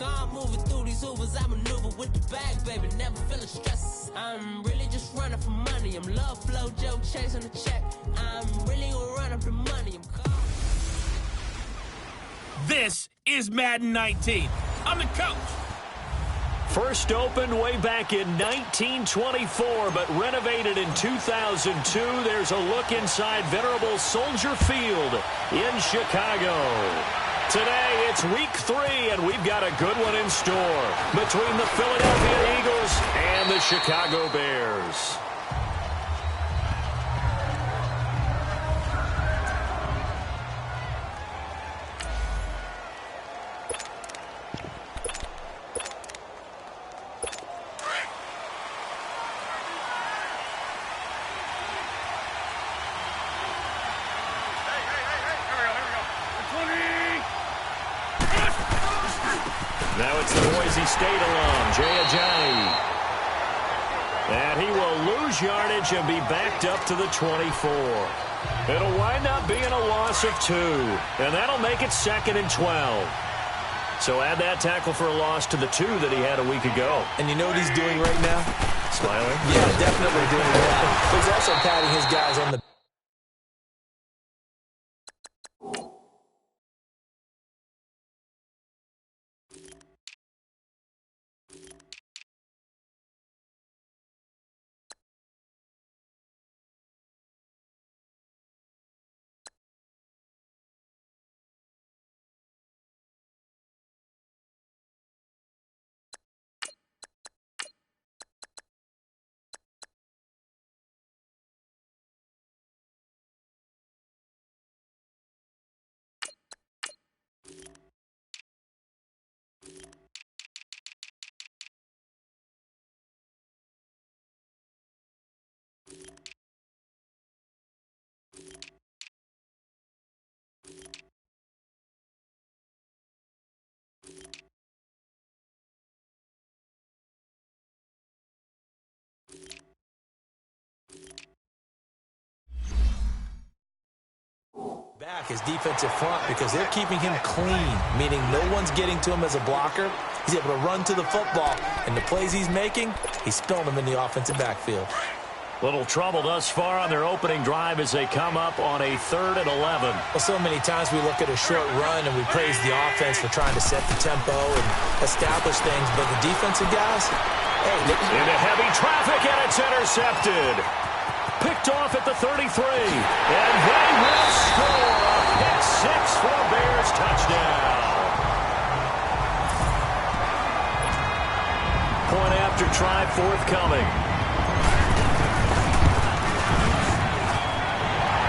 calm, moving through these Ubers. I maneuver with the bag, baby, never feeling stress. I'm really just running for money. I'm love flow, Joe chasing the check. I'm really gonna run up the money. I'm calm. This is Madden 19. I'm the coach. First opened way back in 1924, but renovated in 2002. There's a look inside venerable Soldier Field in Chicago. Today, it's week 3, and we've got a good one in store between the Philadelphia Eagles and the Chicago Bears. Now it's the Boise State alum, Jay Ajayi. And he will lose yardage and be backed up to the 24. It'll wind up being a loss of 2, and that'll make it 2nd and 12. So add that tackle for a loss to the 2 that he had a week ago. And you know what he's doing right now? Smiling? Yeah, definitely doing that. He's also patting his guys on the back, his defensive front, because they're keeping him clean, meaning no one's getting to him as a blocker. He's able to run to the football, and the plays he's making, he's spilling them in the offensive backfield. Little trouble thus far on their opening drive as they come up on a 3rd and 11. Well, so many times we look at a short run and we praise the offense for trying to set the tempo and establish things, but the defensive guys, hey, into heavy traffic, and it's intercepted. Picked off at the 33, and they will score a pick 6 for a Bears touchdown. Point after try forthcoming.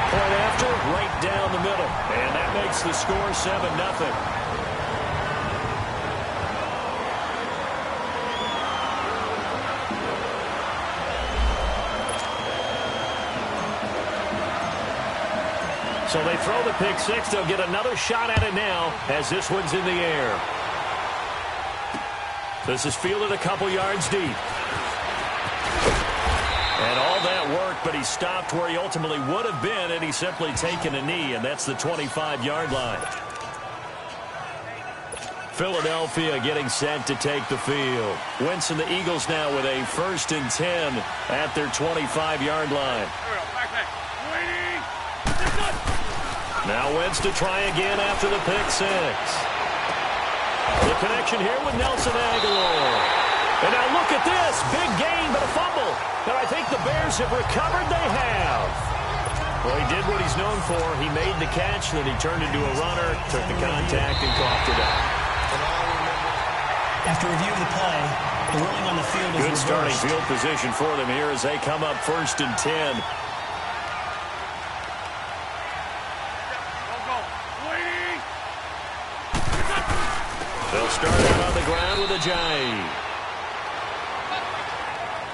Point after, right down the middle, and that makes the score 7-0. So they throw the pick 6. They'll get another shot at it now as this one's in the air. This is fielded a couple yards deep. And all that work, but he stopped where he ultimately would have been, and he's simply taken a knee, and that's the 25-yard line. Philadelphia getting set to take the field. Wentz and the Eagles now with a 1st and 10 at their 25-yard line. Now Wentz to try again after the pick 6. The connection here with Nelson Aguilar. And now look at this. Big gain, but a fumble. And I think the Bears have recovered. They have. Well, he did what he's known for. He made the catch, then he turned into a runner, took the contact, and coughed it up. After review of the play, the ruling on the field is good reversed. Starting field position for them here as they come up 1st and 10. They'll start out on the ground with Ajayi.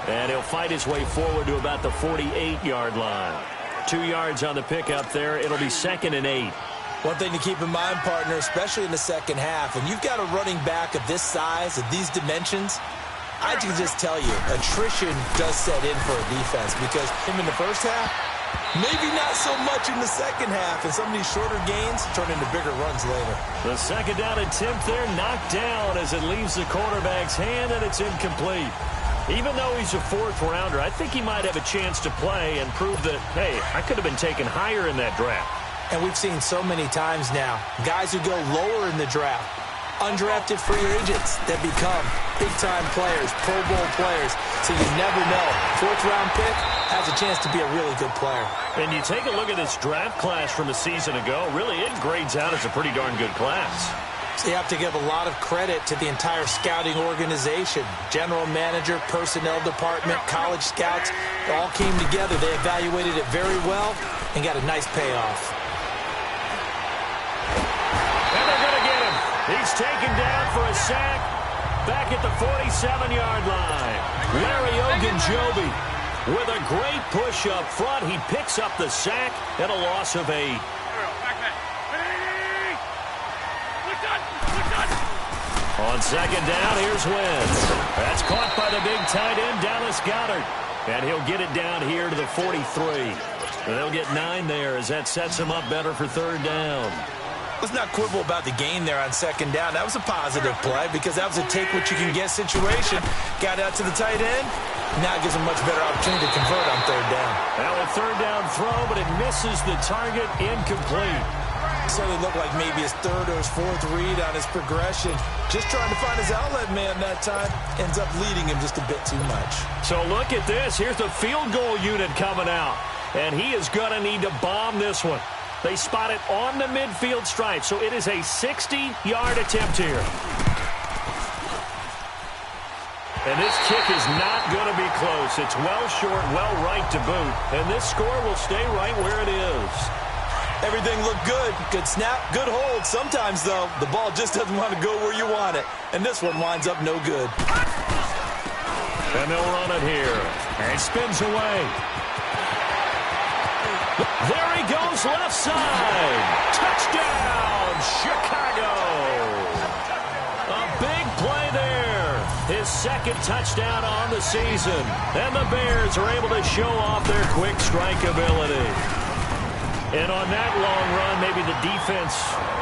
And he'll fight his way forward to about the 48-yard line. 2 yards on the pickup there. It'll be 2nd and 8. One thing to keep in mind, partner, especially in the second half, when you've got a running back of this size, of these dimensions, I can just tell you, attrition does set in for a defense because him in the first half, Maybe not so much in the second half, and some of these shorter gains turn into bigger runs later. The second down attempt there knocked down as it leaves the quarterback's hand, and it's incomplete. Even though he's a fourth-rounder, I think he might have a chance to play and prove that, hey, I could have been taken higher in that draft. And we've seen so many times now, guys who go lower in the draft, undrafted free agents that become big-time players, Pro Bowl players, so you never know. Fourth-round pick has a chance to be a really good player. And you take a look at this draft class from a season ago, really it grades out as a pretty darn good class. So you have to give a lot of credit to the entire scouting organization. General manager, personnel department, college scouts, they all came together. They evaluated it very well and got a nice payoff. And they're going to get him. He's taken down for a sack back at the 47-yard line. Larry Ogunjobi with a great push up front. He picks up the sack and a loss of 8. On second down, here's Wentz. That's caught by the big tight end, Dallas Goedert. And he'll get it down here to the 43. They'll get 9 there as that sets him up better for third down. Let's not quibble about the gain there on second down. That was a positive play because that was a take-what-you-can-get situation. Got out to the tight end. Now it gives him much better opportunity to convert on third down. Now a third down throw, but it misses the target, incomplete. Certainly looked like maybe his third or his fourth read on his progression. Just trying to find his outlet man that time. Ends up leading him just a bit too much. So look at this. Here's the field goal unit coming out. And he is going to need to bomb this one. They spot it on the midfield stripe. So it is a 60-yard attempt here. And this kick is not going to be close. It's well short, well right to boot. And this score will stay right where it is. Everything looked good. Good snap, good hold. Sometimes, though, the ball just doesn't want to go where you want it. And this one winds up no good. And they'll run it here. And he spins away. There he goes, left side. Touchdown, Chicago. A big play there. His second touchdown on the season. And the Bears are able to show off their quick strike ability. And on that long run, maybe the defense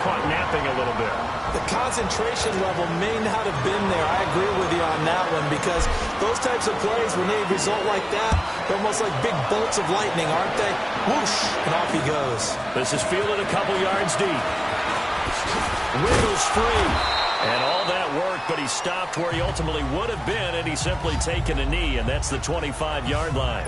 caught napping a little bit. The concentration level may not have been there. I agree with you on that one because those types of plays, when they result like that, they're almost like big bolts of lightning, aren't they? Whoosh, and off he goes. This is fielded a couple yards deep. Wiggles free. And all that worked, but he stopped where he ultimately would have been, and he's simply taken a knee, and that's the 25-yard line.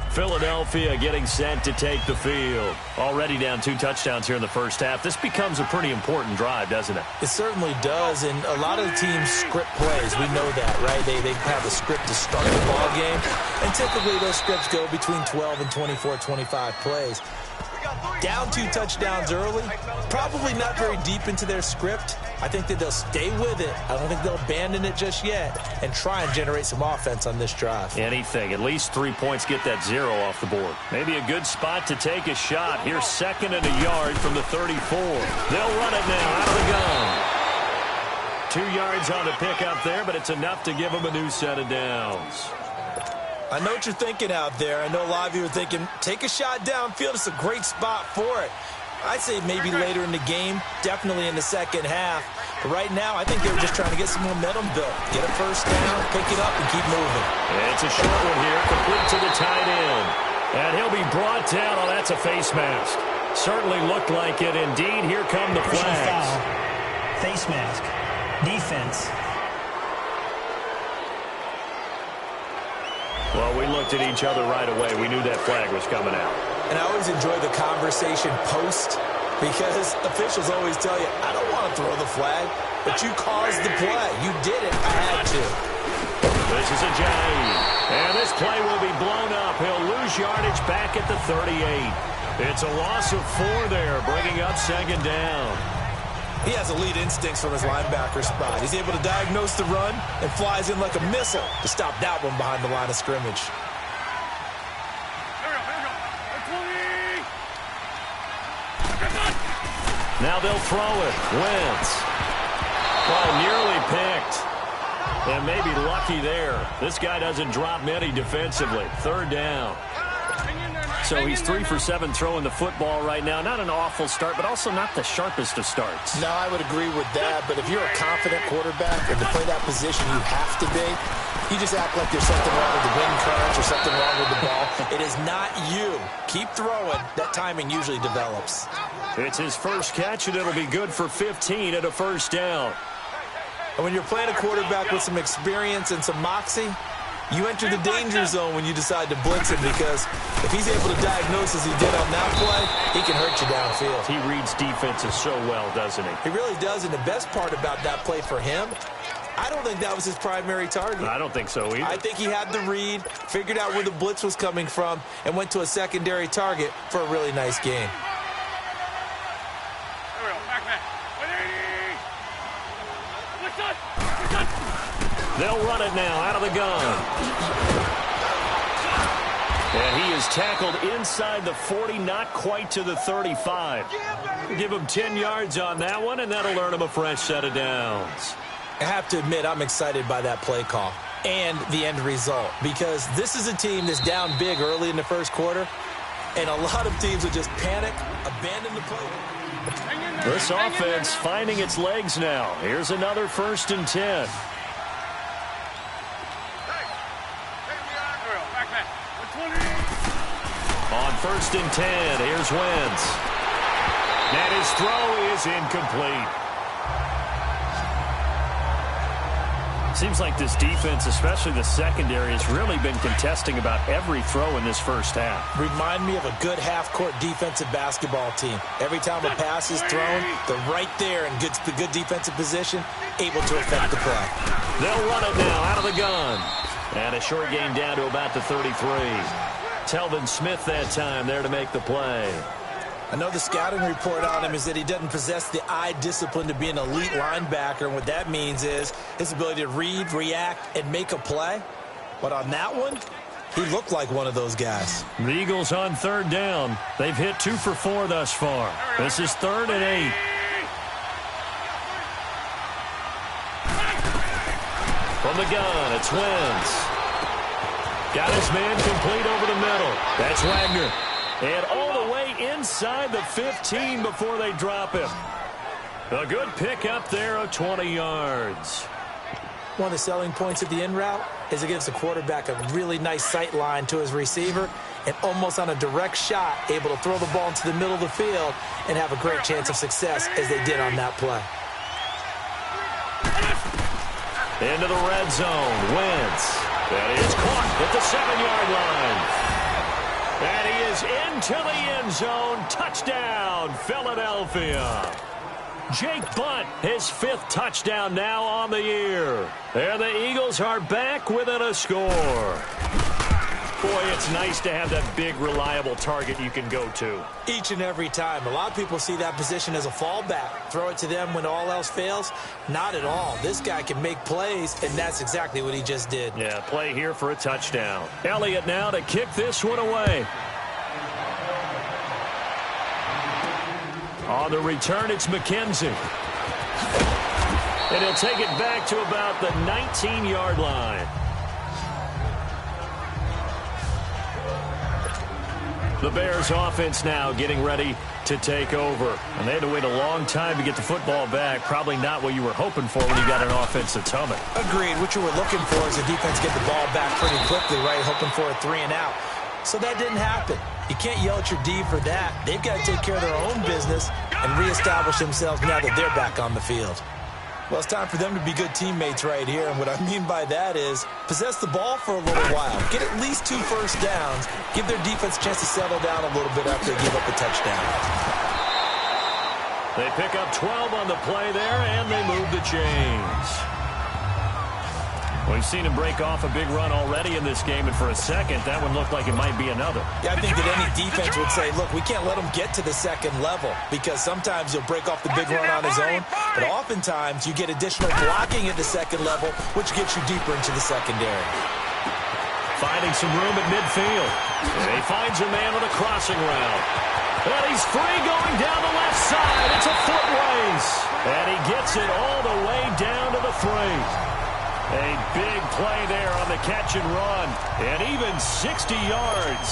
Philadelphia getting set to take the field. Already down 2 touchdowns here in the first half. This becomes a pretty important drive, doesn't it? It certainly does, and a lot of the teams script plays. We know that, right? They have a script to start the ball game, and typically those scripts go between 12 and 24, 25 plays. Down 2 touchdowns early, probably not very deep into their script. I think that they'll stay with it. I don't think they'll abandon it just yet and try and generate some offense on this drive. Anything. At least 3 points, get that 0 off the board. Maybe a good spot to take a shot. Here's second and a yard from the 34. They'll run it now out of the gun. 2 yards on the pickup there, but it's enough to give them a new set of downs. I know what you're thinking out there. I know a lot of you are thinking, take a shot downfield. It's a great spot for it. I'd say maybe later in the game, definitely in the second half. But right now, I think they were just trying to get some momentum built. Get a first down, pick it up, and keep moving. It's a short one here, complete to the tight end. And he'll be brought down. Oh, that's a face mask. Certainly looked like it. Indeed, here come the flags. Face mask. Defense. Well, we looked at each other right away. We knew that flag was coming out. And I always enjoy the conversation post because officials always tell you, I don't want to throw the flag, but you caused the play. You did it. I had to. This is a Ajayi. And this play will be blown up. He'll lose yardage back at the 38. It's a loss of 4 there, bringing up second down. He has elite instincts from his linebacker spot. He's able to diagnose the run and flies in like a missile to stop that one behind the line of scrimmage. Now they'll throw it. Wentz. Well, nearly picked. And maybe lucky there. This guy doesn't drop many defensively. Third down. So he's 3 for 7 throwing the football right now. Not an awful start, but also not the sharpest of starts. No, I would agree with that. But if you're a confident quarterback and to play that position you have to be, you just act like there's something wrong with the wind currents or something wrong with the ball. It is not you. Keep throwing. That timing usually develops. It's his first catch, and it'll be good for 15 at a first down. And when you're playing a quarterback with some experience and some moxie, you enter the danger zone when you decide to blitz him, because if he's able to diagnose as he did on that play, he can hurt you downfield. He reads defenses so well, doesn't he? He really does, and the best part about that play for him, I don't think that was his primary target. I don't think so either. I think he had the read, figured out where the blitz was coming from, and went to a secondary target for a really nice game. They'll run it now out of the gun. And he is tackled inside the 40, not quite to the 35. Give him 10 yards on that one, and that'll earn him a fresh set of downs. I have to admit, I'm excited by that play call and the end result, because this is a team that's down big early in the first quarter, and a lot of teams will just panic, abandon the play. This offense finding its legs now. Here's another 1st and 10. On 1st and 10, here's Wentz. And his throw is incomplete. Seems like this defense, especially the secondary, has really been contesting about every throw in this first half. Remind me of a good half-court defensive basketball team. Every time a pass is thrown, they're right there and gets the good defensive position, able to affect the play. They'll run it now out of the gun. And a short gain down to about the 33. Telvin Smith that time there to make the play. I know the scouting report on him is that he doesn't possess the eye discipline to be an elite linebacker, and what that means is his ability to read, react, and make a play. But on that one, he looked like one of those guys. The Eagles on 3rd down. They've hit 2 for 4 thus far. This is 3rd and 8. From the gun, it's Wentz. Got his man complete over the middle. That's Wagner. And all the way inside the 15 before they drop him. A good pick up there of 20 yards. One of the selling points of the in route is it gives the quarterback a really nice sight line to his receiver, and almost on a direct shot, able to throw the ball into the middle of the field and have a great chance of success as they did on that play. Into the red zone, Wentz. That is caught at the 7-yard line. And he is into the end zone. Touchdown, Philadelphia. Jake Butt, his 5th touchdown now on the year. And the Eagles are back within a score. Boy, it's nice to have that big, reliable target you can go to. Each and every time. A lot of people see that position as a fallback. Throw it to them when all else fails. Not at all. This guy can make plays, and that's exactly what he just did. Yeah, play here for a touchdown. Elliott now to kick this one away. On the return, it's McKenzie. And he'll take it back to about the 19-yard line. The Bears offense now getting ready to take over. And they had to wait a long time to get the football back. Probably not what you were hoping for when you got an offense that's humming. Agreed. What you were looking for is the defense get the ball back pretty quickly, right? Hoping for a 3 and out. So that didn't happen. You can't yell at your D for that. They've got to take care of their own business and reestablish themselves now that they're back on the field. Well, it's time for them to be good teammates right here, and what I mean by that is possess the ball for a little while. Get at least 2 first downs. Give their defense a chance to settle down a little bit after they give up a touchdown. They pick up 12 on the play there, and they move the chains. We've seen him break off a big run already in this game, and for a second, that one looked like it might be another. Yeah, I think that any defense would say, look, we can't let him get to the second level, because sometimes he'll break off the big run on his own, but oftentimes you get additional blocking at the second level, which gets you deeper into the secondary. Finding some room at midfield. And he finds a man with a crossing route. And he's free going down the left side. It's a foot race. And he gets it all the way down to the 3. A big play there on the catch and run. And even 60 yards.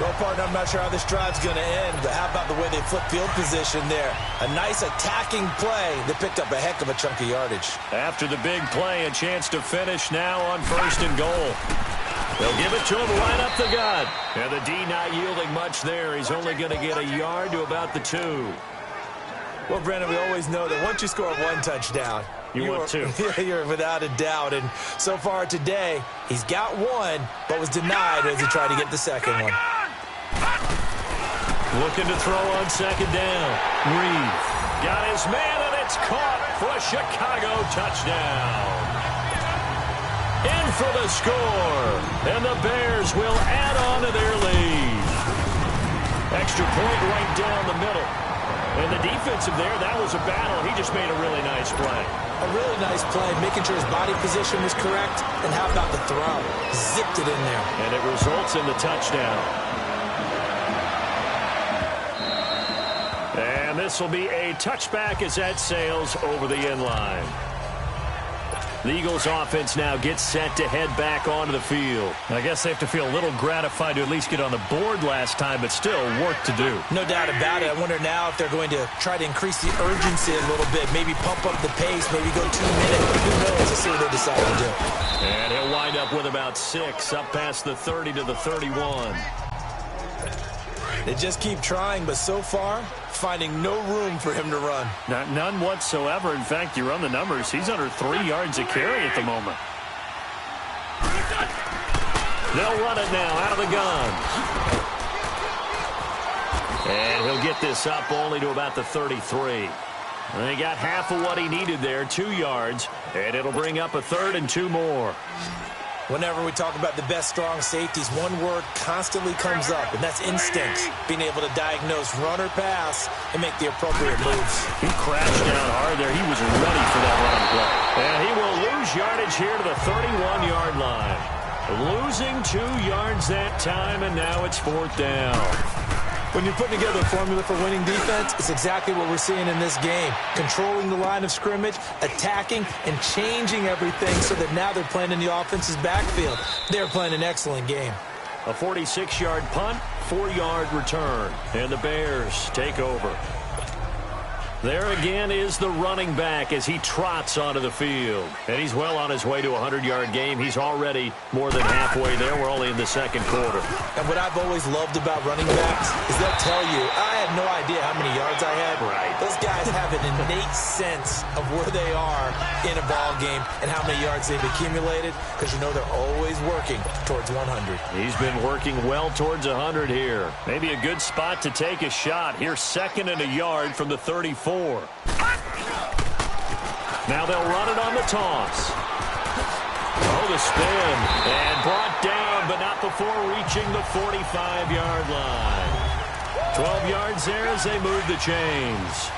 Well, partner, I'm not sure how this drive's going to end, but how about the way they flip field position there? A nice attacking play that picked up a heck of a chunk of yardage. After the big play, a chance to finish now on 1st and goal. They'll give it to him right up the gut. And the D not yielding much there. He's only going to get a yard to about the 2. Well, Brandon, we always know that once you score 1 touchdown, you're 2. You're without a doubt. And so far today, he's got 1, but was denied as he tried to get the second one. Looking to throw on 2nd down. Reed got his man, and it's caught for a Chicago touchdown. In for the score, and the Bears will add on to their lead. Extra point right down the middle. And the defensive there, that was a battle. He just made a really nice play. A really nice play, making sure his body position was correct. And how about the throw? Zipped it in there. And it results in the touchdown. And this will be a touchback as that sails over the end line. The Eagles offense now gets set to head back onto the field. I guess they have to feel a little gratified to at least get on the board last time, but still work to do. No doubt about it. I wonder now if they're going to try to increase the urgency a little bit, maybe pump up the pace, maybe go 2 minutes. Who knows? Let's see what they decide to do. And he'll wind up with about 6 up past the 30 to the 31. They just keep trying, but so far, finding no room for him to run. None whatsoever. In fact, you run the numbers, he's under 3 yards a carry at the moment. They'll run it now out of the gun. And he'll get this up only to about the 33. And he got half of what he needed there, 2 yards, and it'll bring up a 3rd and 2 more. Whenever we talk about the best strong safeties, one word constantly comes up, and that's instinct. Being able to diagnose run or pass and make the appropriate moves. He crashed down hard there. He was ready for that run play. And he will lose yardage here to the 31-yard line. Losing 2 yards that time, and now it's 4th down. When you're putting together a formula for winning defense, it's exactly what we're seeing in this game. Controlling the line of scrimmage, attacking, and changing everything so that now they're playing in the offense's backfield. They're playing an excellent game. A 46-yard punt, 4-yard return, and the Bears take over. There again is the running back as he trots onto the field. And he's well on his way to a 100-yard game. He's already more than halfway there. We're only in the 2nd quarter. And what I've always loved about running backs is they'll tell you, I had no idea how many yards I had. Right. Those guys have an innate sense of where they are in a ball game and how many yards they've accumulated, because you know they're always working towards 100. He's been working well towards 100 here. Maybe a good spot to take a shot. Here's 2nd and a yard from the 34. Now they'll run it on the toss. Oh, the spin. And brought down, but not before reaching the 45-yard line. 12 yards there as they move the chains.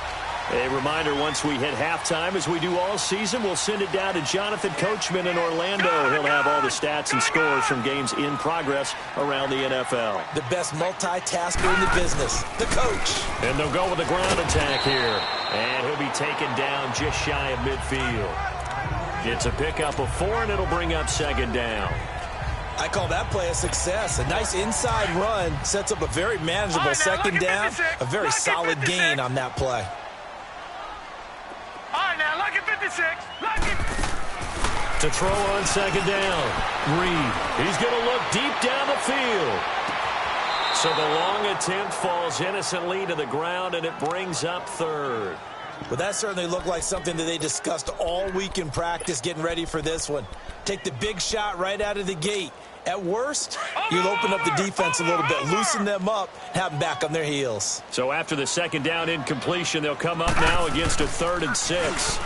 A reminder, once we hit halftime, as we do all season, we'll send it down to Jonathan Coachman in Orlando. He'll have all the stats and scores from games in progress around the NFL. The best multitasker in the business, the coach. And they'll go with a ground attack here. And he'll be taken down just shy of midfield. It's a pickup of 4, and it'll bring up 2nd down. I call that play a success. A nice inside run sets up a very manageable 2nd down. A very solid gain on that play. Now look at 56. Look at... To throw on 2nd down. Reed. He's going to look deep down the field. So the long attempt falls innocently to the ground, and it brings up 3rd. Well, that certainly looked like something that they discussed all week in practice getting ready for this one. Take the big shot right out of the gate. At worst, you'll open up the defense a little bit, loosen them up, have them back on their heels. So after the 2nd down incompletion, they'll come up now against a 3rd and 6.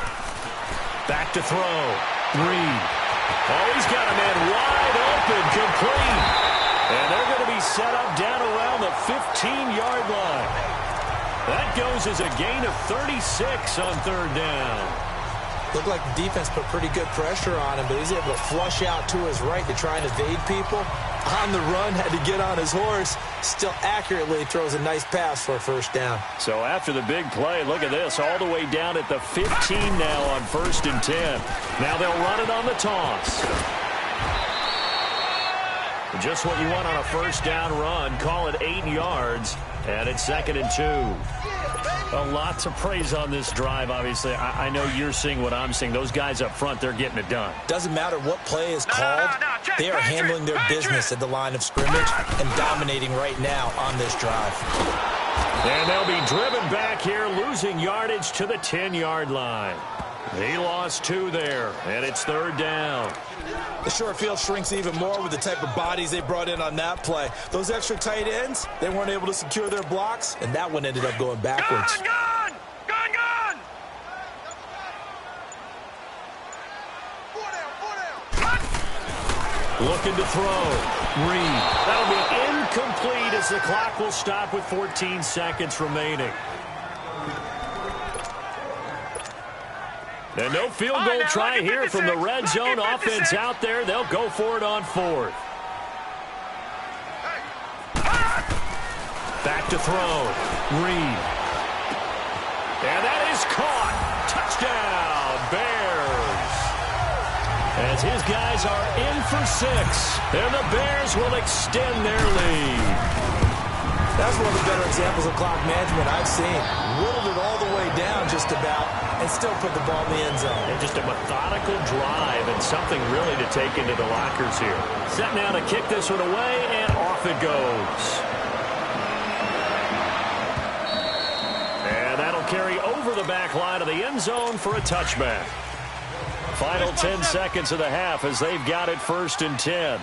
Back to throw. Reed. Oh, he's got a man wide open, complete. And they're going to be set up down around the 15-yard line. That goes as a gain of 36 on 3rd down. Looked like the defense put pretty good pressure on him, but he's able to flush out to his right to try and evade people. On the run, had to get on his horse. Still accurately throws a nice pass for a 1st down. So after the big play, look at this, all the way down at the 15 now on 1st and 10. Now they'll run it on the toss. Just what you want on a first down run. Call it 8 yards, and it's 2nd and 2. A lot to praise on this drive, obviously. I know you're seeing what I'm seeing. Those guys up front, they're getting it done. Doesn't matter what play is called. They are handling their business at the line of scrimmage and dominating right now on this drive. And they'll be driven back here, losing yardage to the 10-yard line. He lost 2 there, and it's 3rd down. The short field shrinks even more with the type of bodies they brought in on that play. Those extra tight ends, they weren't able to secure their blocks, and that one ended up going backwards. Gone! Looking to throw. Reed. That'll be incomplete as the clock will stop with 14 seconds remaining. And no field goal try here from the red zone offense out there. They'll go for it on 4th. Back to throw. Reed. And that is caught. Touchdown, Bears. As his guys are in for 6. And the Bears will extend their lead. That's one of the better examples of clock management I've seen. Whittled it all the way down just about and still put the ball in the end zone. And just a methodical drive and something really to take into the lockers here. Set now to kick this one away, and off it goes. And that'll carry over the back line of the end zone for a touchback. Final 10 seconds of the half as they've got it 1st and 10.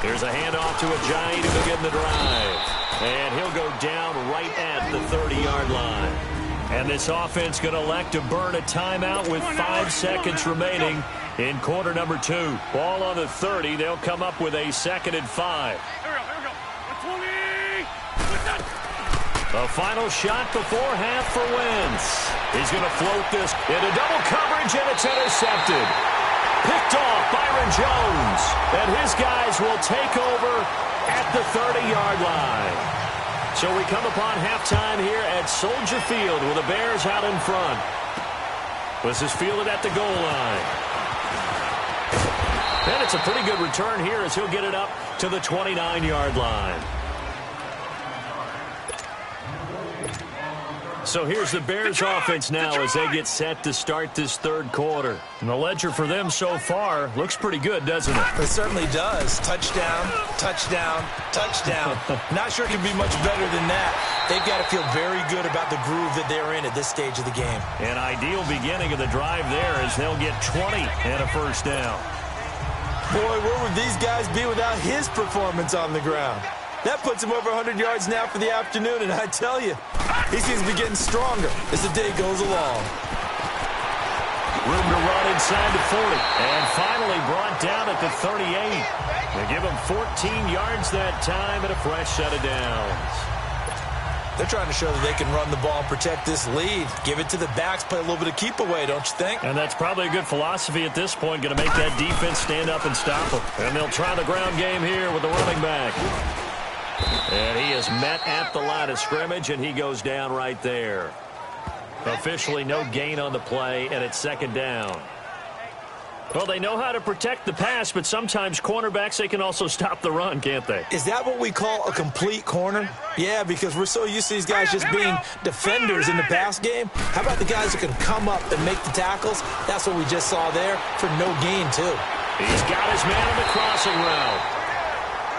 There's a handoff to a Giant who begin the drive. And he'll go down right at the 30-yard line. And this offense going to elect to burn a timeout with 5 seconds remaining in quarter number 2. Ball on the 30. They'll come up with a 2nd and 5. The final shot before half for Wentz. He's going to float this into double coverage, and it's intercepted. Picked off Byron Jones. And his guys will take over at the 30-yard line. So we come upon halftime here at Soldier Field with the Bears out in front. This is fielded at the goal line. And it's a pretty good return here as he'll get it up to the 29-yard line. So here's the Bears offense now as they get set to start this 3rd quarter. And the ledger for them so far looks pretty good, doesn't it? It certainly does. Touchdown, touchdown, touchdown. Not sure it can be much better than that. They've got to feel very good about the groove that they're in at this stage of the game. An ideal beginning of the drive there as they'll get 20 and a 1st down. Boy, where would these guys be without his performance on the ground? That puts him over 100 yards now for the afternoon, and I tell you, he seems to be getting stronger as the day goes along. Room to run inside the 40, and finally brought down at the 38. They give him 14 yards that time and a fresh set of downs. They're trying to show that they can run the ball and protect this lead. Give it to the backs, play a little bit of keep away, don't you think? And that's probably a good philosophy at this point, going to make that defense stand up and stop them. And they'll try the ground game here with the running back. And he is met at the line of scrimmage, and he goes down right there. Officially no gain on the play, and it's 2nd down. Well, they know how to protect the pass, but sometimes cornerbacks, they can also stop the run, can't they? Is that what we call a complete corner? Yeah, because we're so used to these guys just being defenders in the pass game. How about the guys who can come up and make the tackles? That's what we just saw there for no gain, too. He's got his man on the crossing route.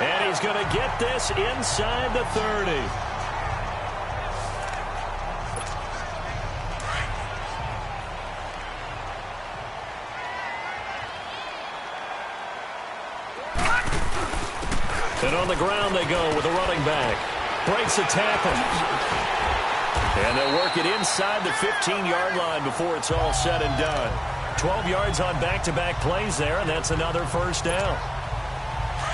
And he's going to get this inside the 30. And on the ground they go with a running back. Breaks a tackle. And they'll work it inside the 15-yard line before it's all said and done. 12 yards on back-to-back plays there, and that's another 1st down.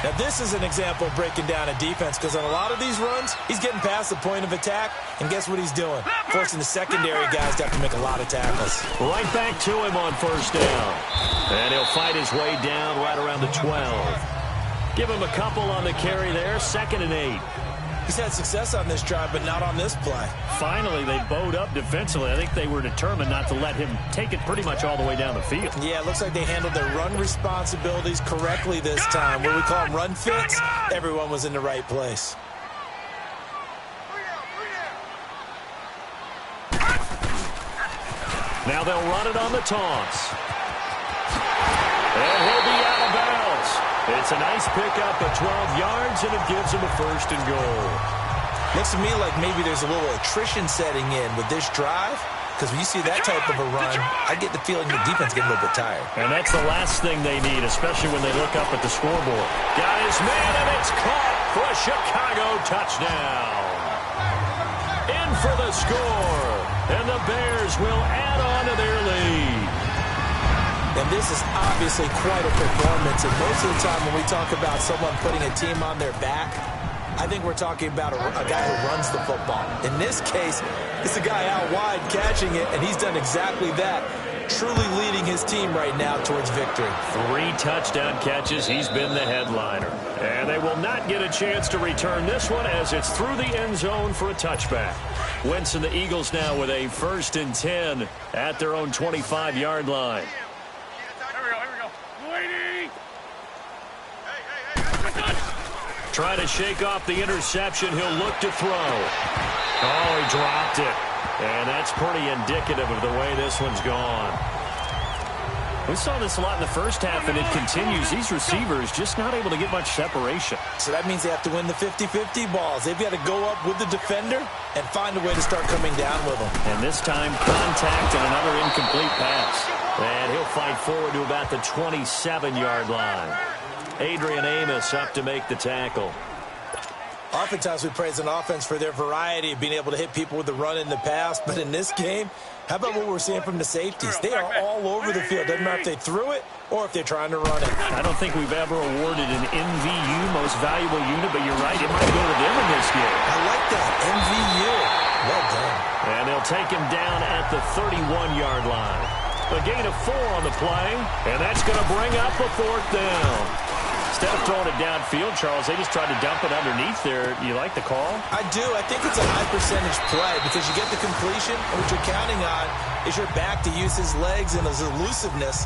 Now, this is an example of breaking down a defense because on a lot of these runs, he's getting past the point of attack, and guess what he's doing? Forcing the secondary guys to have to make a lot of tackles. Right back to him on 1st down. And he'll fight his way down right around the 12. Give him a couple on the carry there, 2nd and 8. He's had success on this drive, but not on this play. Finally, they bowed up defensively. I think they were determined not to let him take it pretty much all the way down the field. Yeah, it looks like they handled their run responsibilities correctly this time. What we call them run fits, everyone was in the right place. Now they'll run it on the toss. And he'll be out of bounds. It's a nice pickup of 12 yards, and it gives him a first and goal. Looks to me like maybe there's a little attrition setting in with this drive, because when you see that type of a run, I get the feeling the defense getting a little bit tired. And that's the last thing they need, especially when they look up at the scoreboard. Got his man, and it's caught for a Chicago touchdown. In for the score, and the Bears will add on to their lead. And this is obviously quite a performance. And most of the time when we talk about someone putting a team on their back, I think we're talking about a guy who runs the football. In this case, it's a guy out wide catching it, and he's done exactly that, truly leading his team right now towards victory. 3 touchdown catches. He's been the headliner. And they will not get a chance to return this one as it's through the end zone for a touchback. Wentz and the Eagles now with a 1st and 10 at their own 25-yard line. Trying to shake off the interception. He'll look to throw. Oh, he dropped it. And that's pretty indicative of the way this one's gone. We saw this a lot in the first half, and it continues. These receivers just not able to get much separation. So that means they have to win the 50-50 balls. They've got to go up with the defender and find a way to start coming down with them. And this time, contact and another incomplete pass. And he'll fight forward to about the 27-yard line. Adrian Amos up to make the tackle. Oftentimes we praise an offense for their variety of being able to hit people with the run in the pass. But in this game, how about what we're seeing from the safeties? They are all over the field. Doesn't matter if they threw it or if they're trying to run it. I don't think we've ever awarded an MVU, most valuable unit, but you're right, it might go to them in this game. I like that, MVU. Well done. And they'll take him down at the 31-yard line. A gain of 4 on the play, and that's going to bring up a 4th down. Instead of throwing it downfield, Charles, they just tried to dump it underneath there. You like the call? I do. I think it's a high-percentage play because you get the completion, and what you're counting on is your back to use his legs and his elusiveness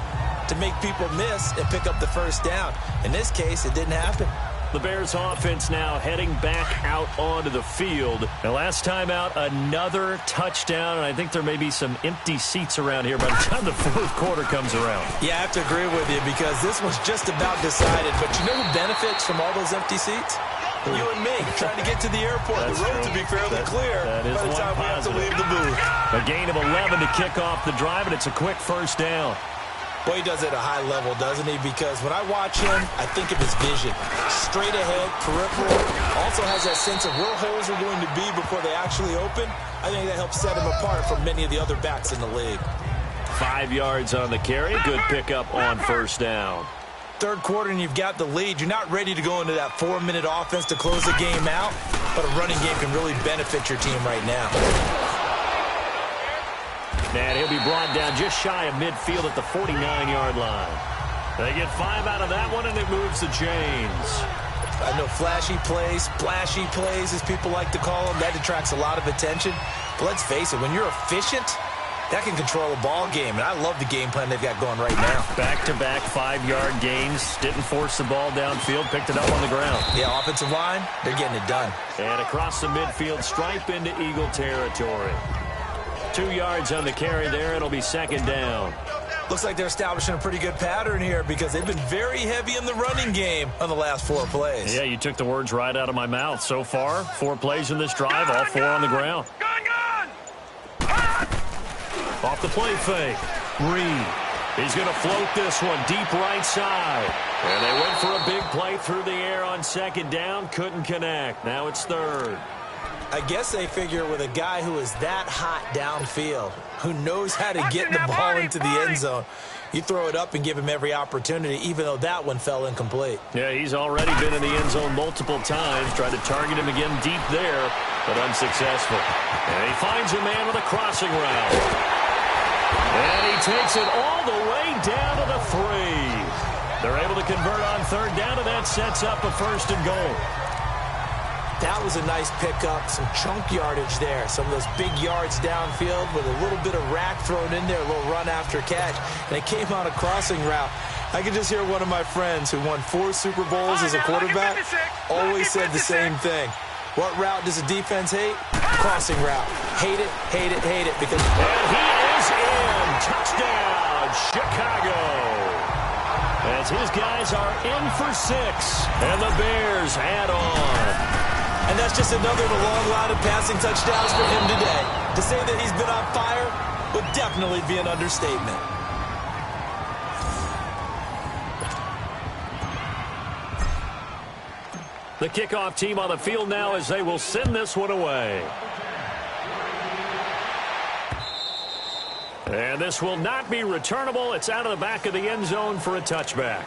to make people miss and pick up the first down. In this case, it didn't happen. The Bears offense now heading back out onto the field. The last time out, another touchdown, and I think there may be some empty seats around here by the time the 4th quarter comes around. Yeah, I have to agree with you because this was just about decided. But you know who benefits from all those empty seats? You and me, trying to get to the airport. That's the road true. to be fairly clear that is by the time we have to leave the booth. A gain of 11 to kick off the drive, and it's a quick first down. Boy, he does it at a high level, doesn't he? Because when I watch him, I think of his vision. Straight ahead, peripheral. Also has that sense of where holes are going to be before they actually open. I think that helps set him apart from many of the other backs in the league. 5 yards on the carry. Good pickup on first down. 3rd quarter and you've got the lead. You're not ready to go into that 4-minute offense to close the game out, but a running game can really benefit your team right now. And he'll be brought down just shy of midfield at the 49-yard line. They get 5 out of that one, and it moves the chains. I know flashy plays, splashy plays, as people like to call them, that attracts a lot of attention. But let's face it, when you're efficient, that can control a ball game. And I love the game plan they've got going right now. Back-to-back 5-yard gains. Didn't force the ball downfield. Picked it up on the ground. Yeah, offensive line, they're getting it done. And across the midfield stripe into Eagle territory. 2 yards on the carry there. It'll be 2nd down. Looks like they're establishing a pretty good pattern here because they've been very heavy in the running game on the last 4 plays. Yeah, you took the words right out of my mouth. So far, 4 plays in this drive, all 4 on the ground. Off the play fake. Reed. He's going to float this one deep right side. And they went for a big play through the air on 2nd down. Couldn't connect. Now it's 3rd. I guess they figure with a guy who is that hot downfield, who knows how to get the ball into the end zone, you throw it up and give him every opportunity, even though that one fell incomplete. Yeah, he's already been in the end zone multiple times. Tried to target him again deep there, but unsuccessful. And he finds a man with a crossing route. And he takes it all the way down to the 3. They're able to convert on 3rd down, and that sets up a 1st and goal. That was a nice pickup, some chunk yardage there. Some of those big yards downfield with a little bit of rack thrown in there, a little run after catch. And it came on a crossing route. I could just hear one of my friends who won 4 Super Bowls as a quarterback always said the same thing. What route does a defense hate? Crossing route. Hate it, hate it, hate it. Because and he is in. Touchdown, Chicago. As his guys are in for 6. And the Bears add on. And that's just another in a long line of passing touchdowns for him today. To say that he's been on fire would definitely be an understatement. The kickoff team on the field now as they will send this one away. And this will not be returnable. It's out of the back of the end zone for a touchback.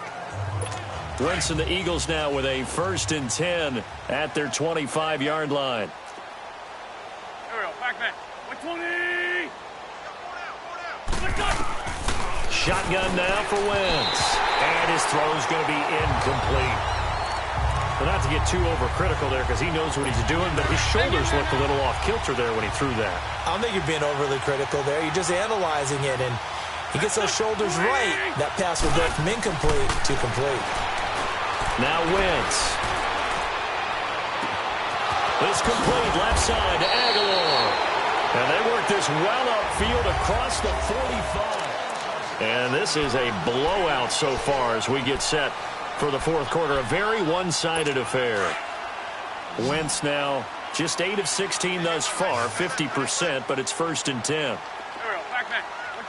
Wentz and the Eagles now with a 1st and 10 at their 25-yard line. There we go. Back. 120. Shotgun now for Wentz. And his throw is going to be incomplete. Well, not to get too overcritical there because he knows what he's doing, but his shoulders looked a little off kilter there when he threw that. I don't think you're being overly critical there. You're just analyzing it, and he gets those shoulders right. That pass will go from incomplete to complete. Now Wentz. This complete left side to Aguilar. And they work this well upfield across the 45. And this is a blowout so far as we get set for the 4th quarter. A very one-sided affair. Wentz now just 8 of 16 thus far, 50%, but it's 1st and 10. There we go. Back.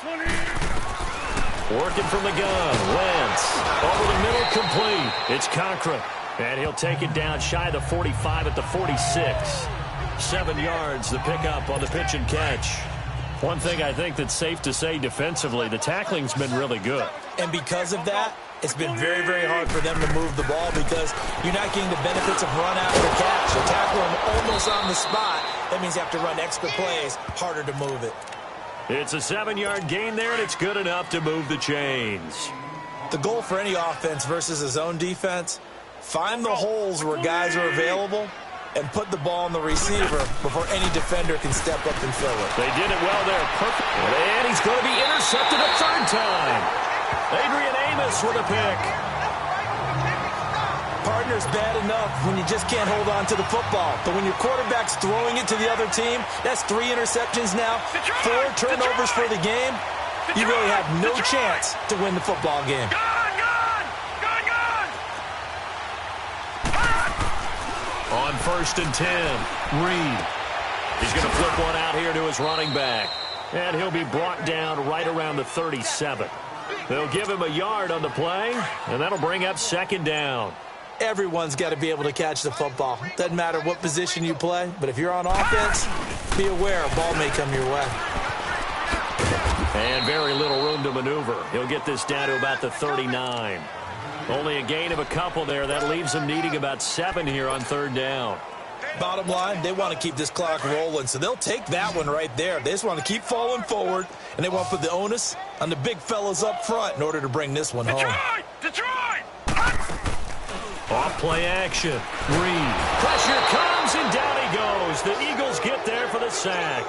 120. Working from the gun. Wentz over the middle, complete. It's Cochran. And he'll take it down shy of the 45 at the 46. 7 yards, the pickup on the pitch and catch. One thing I think that's safe to say defensively, the tackling's been really good. And because of that, it's been very, very hard for them to move the ball because you're not getting the benefits of run after catch. You tackle them almost on the spot. That means you have to run extra plays, harder to move it. It's a 7-yard gain there, and it's good enough to move the chains. The goal for any offense versus a zone defense, find the holes where guys are available and put the ball on the receiver before any defender can step up and fill it. They did it well there. Perfect. And he's going to be intercepted a 3rd time. Adrian Amos with a pick. Partner's bad enough when you just can't hold on to the football. But when your quarterback's throwing it to the other team, that's 3 interceptions now, 4 turnovers for the game. You really have no chance to win the football game. On 1st and 10, Reed. He's going to flip one out here to his running back. And he'll be brought down right around the 37. They'll give him a yard on the play, and that'll bring up 2nd down. Everyone's got to be able to catch the football. Doesn't matter what position you play, but if you're on offense, be aware a ball may come your way. And very little room to maneuver. He'll get this down to about the 39. Only a gain of a couple there. That leaves them needing about 7 here on 3rd down. Bottom line, they want to keep this clock rolling, so they'll take that one right there. They just want to keep falling forward, and they want to put the onus on the big fellas up front in order to bring this one home. Detroit! Off play action. Reed. Pressure comes, and down he goes. The Eagles get there for the sack.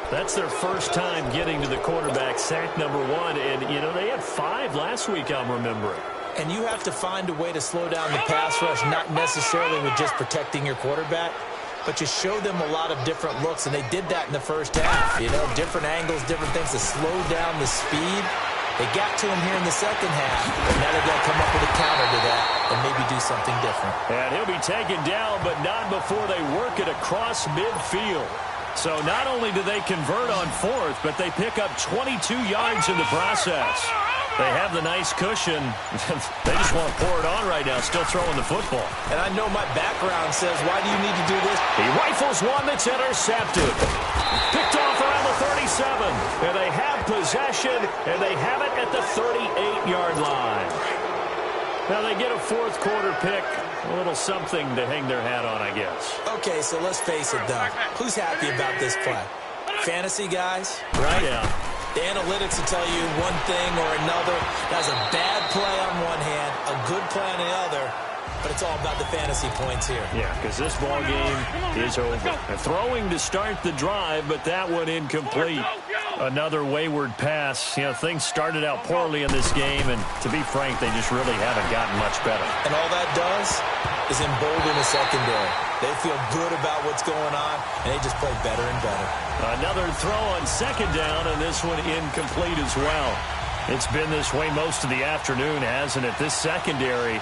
That's their first time getting to the quarterback, sack number 1. And, you know, they had 5 last week, I'm remembering. And you have to find a way to slow down the pass rush, not necessarily with just protecting your quarterback, but you show them a lot of different looks, and they did that in the first half. You know, different angles, different things to slow down the speed. They got to him here in the second half, and now they've got to come up with a counter to that and maybe do something different. And he'll be taken down, but not before they work it across midfield. So not only do they convert on 4th, but they pick up 22 yards in the process. They have the nice cushion. They just want to pour it on right now, still throwing the football. And I know my background says, why do you need to do this? He rifles one that's intercepted. Picked off around the 37. And they have possession, and they have it at the 38-yard line. Now they get a 4th quarter pick. A little something to hang their hat on, I guess. Okay, so let's face it, though. Who's happy about this play? Fantasy guys, right? Yeah. The analytics will tell you one thing or another. That's a bad play on one hand, a good play on the other. but it's all about the fantasy points here. Yeah, because this ball game is over. Throwing to start the drive, but that one incomplete. Another wayward pass. Things started out poorly in this game, and to be frank, they just really haven't gotten much better. And all that does is embolden the secondary. They feel good about what's going on, and they just play better and better. Another throw on second down, and this one incomplete as well. It's been this way most of the afternoon, hasn't it? This secondary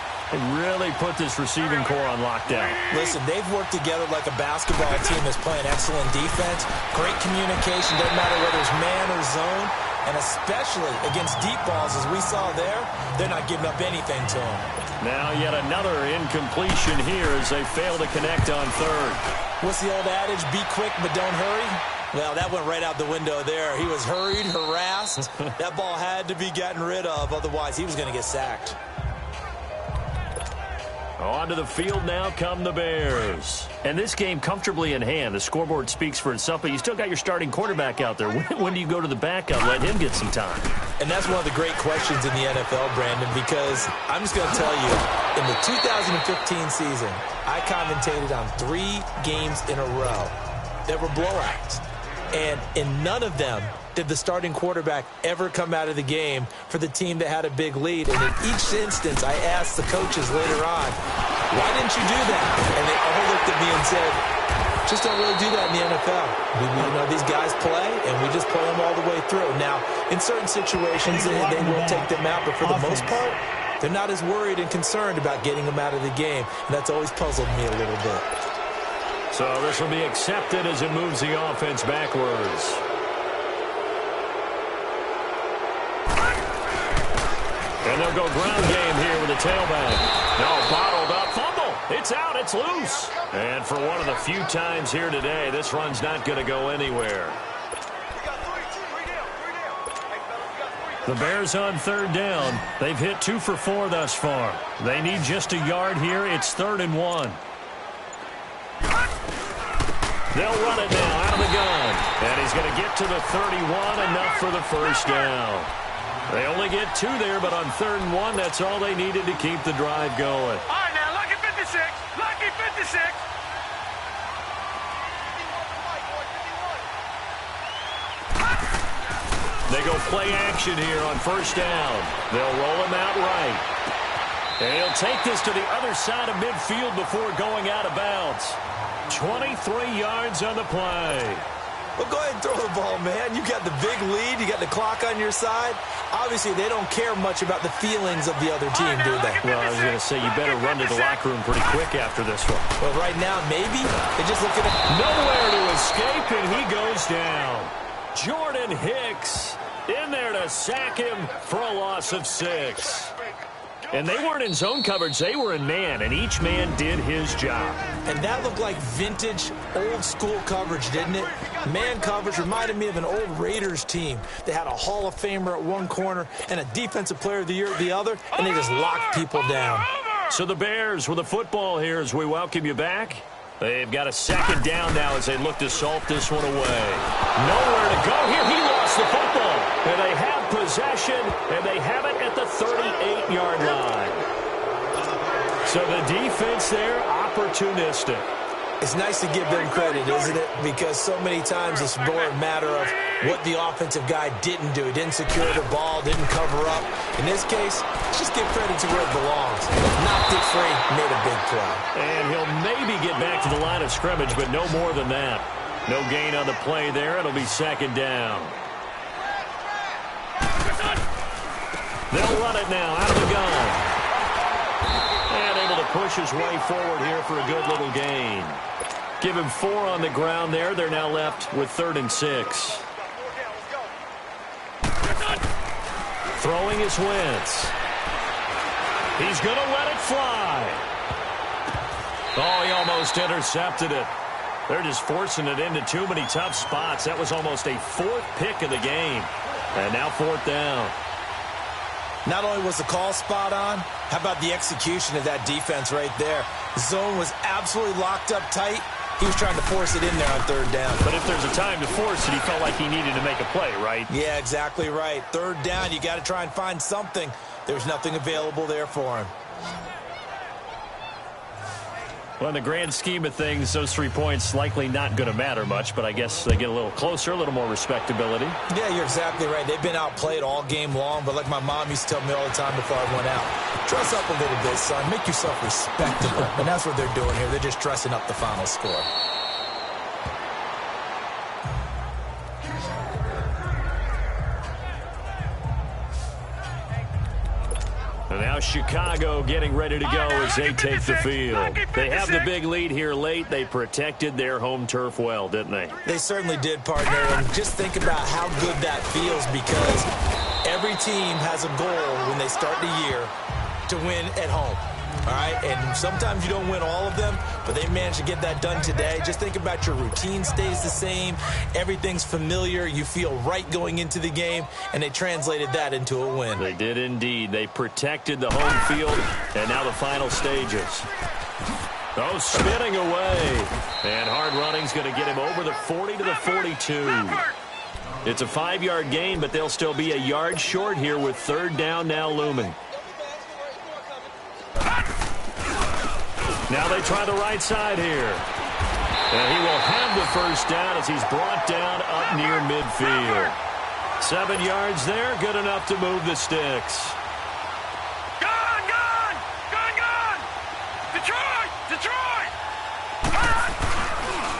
really put this receiving core on lockdown. Listen, they've worked together like a basketball team that's playing excellent defense. Great communication, doesn't matter whether it's man or zone. And especially against deep balls, as we saw there, they're not giving up anything to them. Now yet another incompletion here as they fail to connect on third. What's the old adage? Be quick, but don't hurry. Well, that went right out the window there. He was hurried, harassed. That ball had to be gotten rid of, otherwise he was going to get sacked. Onto the field now come the Bears. And this game comfortably in hand. The scoreboard speaks for itself, but you still got your starting quarterback out there. When do you go to the backup, let him get some time? And that's one of the great questions in the NFL, Brandon, because I'm just going to tell you, in the 2015 season, I commentated on 3 games in a row that were blowouts. And in none of them did the starting quarterback ever come out of the game for the team that had a big lead. And in each instance, I asked the coaches later on, why didn't you do that? And they all looked at me and said, just don't really do that in the NFL. These guys play, and we just play them all the way through. Now, in certain situations, they will take them out, but for the most part, they're not as worried and concerned about getting them out of the game. And that's always puzzled me a little bit. So this will be accepted as it moves the offense backwards. And they'll go ground game here with a tailback. No, bottled up fumble. It's out. It's loose. And for one of the few times here today, this run's not going to go anywhere. The Bears on third down. They've hit 2 for 4 thus far. They need just a yard here. It's 3rd and 1. They'll run it now out of the gun. And he's going to get to the 31, enough for the first down. They only get 2 there, but on 3rd and 1, that's all they needed to keep the drive going. All right, now, lucky 56. Lucky 56. They go play action here on first down. They'll roll him out right. And he'll take this to the other side of midfield before going out of bounds. 23 yards on the play. Well, go ahead and throw the ball, man. You got the big lead. You got the clock on your side. Obviously, they don't care much about the feelings of the other team, do they? Well, I was going to say, you better run to the locker room pretty quick after this one. Well, right now, maybe. They just look at it. Nowhere to escape, and he goes down. Jordan Hicks in there to sack him for a loss of 6. And they weren't in zone coverage. They were in man, and each man did his job. And that looked like vintage, old-school coverage, didn't it? Man coverage reminded me of an old Raiders team. They had a Hall of Famer at one corner and a Defensive Player of the Year at the other, and they just locked people down. So the Bears with the football here as we welcome you back. They've got a second down now as they look to salt this one away. Nowhere to go here. He lost the football. And they have possession, and they have it at the 38-yard line. So the defense there, opportunistic. It's nice to give them credit, isn't it? Because so many times it's more a matter of what the offensive guy didn't do. He didn't secure the ball, didn't cover up. In this case, just give credit to where it belongs. Knocked it free, made a big play. And he'll maybe get back to the line of scrimmage, but no more than that. No gain on the play there. It'll be second down. They'll run it now out of the gun. And able to push his way forward here for a good little gain. Give him 4 on the ground there. They're now left with 3rd and 6. Throwing is Wentz. He's going to let it fly. Oh, he almost intercepted it. They're just forcing it into too many tough spots. That was almost a 4th pick of the game. And now 4th down. Not only was the call spot on, how about the execution of that defense right there? Zone was absolutely locked up tight. He was trying to force it in there on 3rd down. But if there's a time to force it, he felt like he needed to make a play, right? Yeah, exactly right. 3rd down, you got to try and find something. There's nothing available there for him. Well, in the grand scheme of things, those 3 points likely not going to matter much, but I guess they get a little closer, a little more respectability. Yeah, you're exactly right. They've been outplayed all game long, but like my mom used to tell me all the time before I went out, dress up a little bit, son. Make yourself respectable. And that's what they're doing here. They're just dressing up the final score. And now Chicago getting ready to go as they take the field. They have the big lead here late. They protected their home turf well, didn't they? They certainly did, partner. And just think about how good that feels, because every team has a goal when they start the year to win at home. All right, and sometimes you don't win all of them, but they managed to get that done today. Just think about your routine stays the same. Everything's familiar. You feel right going into the game, and they translated that into a win. They did indeed. They protected the home field, and now the final stages. Oh, spinning away. And hard running's going to get him over the 40 to the 42. It's a 5-yard gain, but they'll still be a yard short here with third down now looming. Now they try the right side here. And he will have the first down as he's brought down up near midfield. 7 yards there, good enough to move the sticks. Gone! Detroit!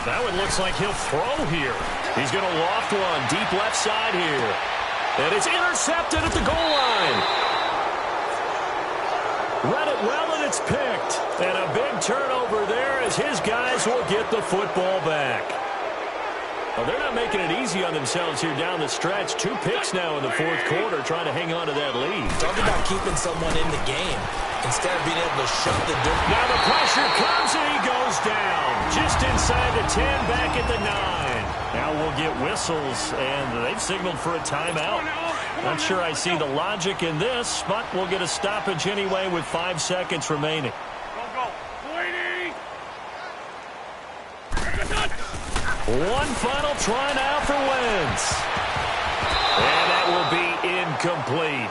That one looks like he'll throw here. He's going to loft one deep left side here. And it's intercepted at the goal line. Read it well, and it's picked. And a big turnover there as his guys will get the football back. Well, they're not making it easy on themselves here down the stretch. 2 picks now in the fourth quarter trying to hang on to that lead. Talk about keeping someone in the game instead of being able to shut the door. Now the pressure comes, and he goes down. Just inside the 10, back at the 9. Now we'll get whistles, and they've signaled for a timeout. Not sure I see the logic in this, but we'll get a stoppage anyway with 5 seconds remaining. One final try now for Wentz. And that will be incomplete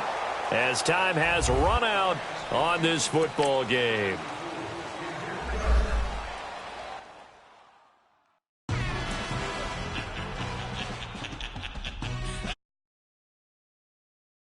as time has run out on this football game.